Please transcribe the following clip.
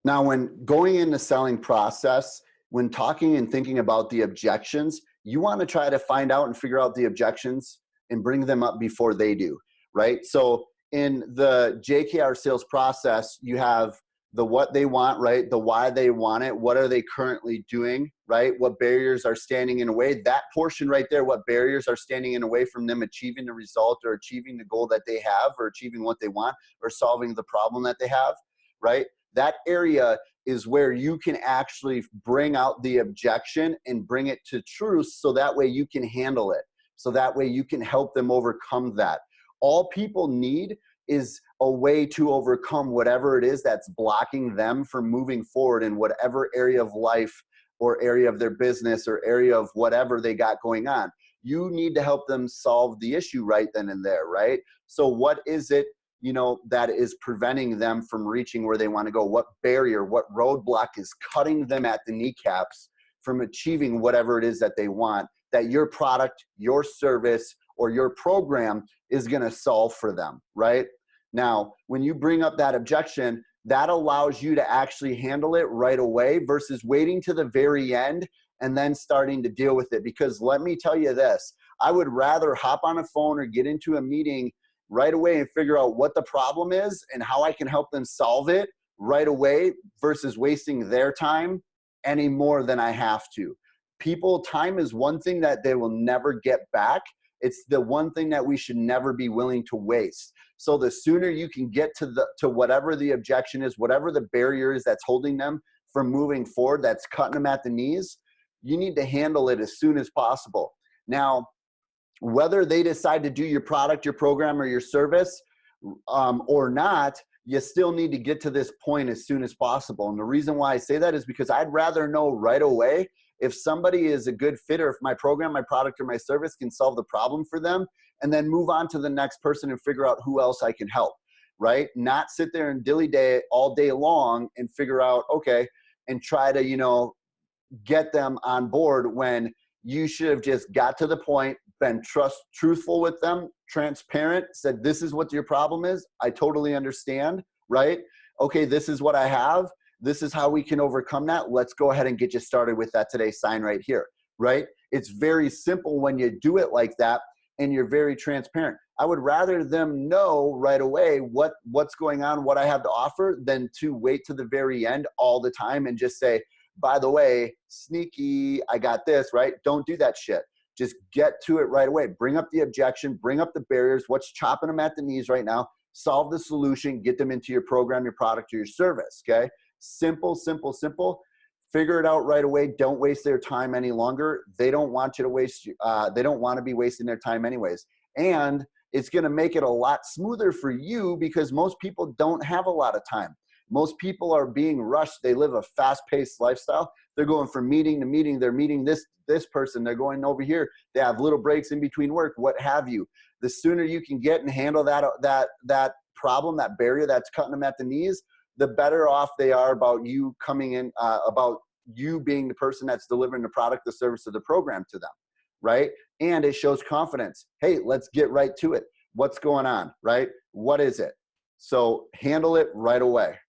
Now, when going in the selling process, when talking and thinking about the objections, you want to try to find out and figure out the objections and bring them up before they do, right? So in the JKR sales process, you have the what they want, right? The why they want it. What are they currently doing, right? What barriers are standing in the way? That portion right there, what barriers are standing in the way from them achieving the result or achieving the goal that they have or achieving what they want or solving the problem that they have, right? That area is where you can actually bring out the objection and bring it to truth so that way you can handle it. So that way you can help them overcome that. All people need is a way to overcome whatever it is that's blocking them from moving forward in whatever area of life or area of their business or area of whatever they got going on. You need to help them solve the issue right then and there, right? So what is it, that is preventing them from reaching where they want to go? What barrier, what roadblock is cutting them at the kneecaps from achieving whatever it is that they want, that your product, your service, or your program is going to solve for them, right? Now, when you bring up that objection, that allows you to actually handle it right away versus waiting to the very end and then starting to deal with it. Because let me tell you this, I would rather hop on a phone or get into a meeting right away and figure out what the problem is and how I can help them solve it right away versus wasting their time any more than I have to. Time is one thing that they will never get back. It's the one thing that we should never be willing to waste. So the sooner you can get to whatever the objection is, whatever the barrier is that's holding them from moving forward, that's cutting them at the knees, you need to handle it as soon as possible. Now, whether they decide to do your product, your program, or your service or not, you still need to get to this point as soon as possible. And the reason why I say that is because I'd rather know right away if somebody is a good fit or if my program, my product, or my service can solve the problem for them, and then move on to the next person and figure out who else I can help, right? Not sit there and dilly-day all day long and figure out, okay, and try to, get them on board when you should have just got to the point, been truthful with them, transparent, said, this is what your problem is. I totally understand, right? Okay, this is what I have. This is how we can overcome that. Let's go ahead and get you started with that today. Sign right here, right? It's very simple when you do it like that and you're very transparent. I would rather them know right away what's going on, what I have to offer, than to wait to the very end all the time and just say, by the way, sneaky, I got this, right? Don't do that shit. Just get to it right away. Bring up the objection, bring up the barriers, what's chopping them at the knees right now, solve the solution, get them into your program, your product, or your service, okay? Simple, simple, simple. Figure it out right away. Don't waste their time any longer. They don't want you to waste, they don't want to be wasting their time anyways. And it's going to make it a lot smoother for you because most people don't have a lot of time. Most people are being rushed. They live a fast-paced lifestyle. They're going from meeting to meeting. They're meeting this person. They're going over here. They have little breaks in between work, what have you. The sooner you can get and handle that problem, that barrier that's cutting them at the knees, the better off they are about you coming in, about you being the person that's delivering the product, the service, or the program to them, right? And it shows confidence. Hey, let's get right to it. What's going on, right? What is it? So handle it right away.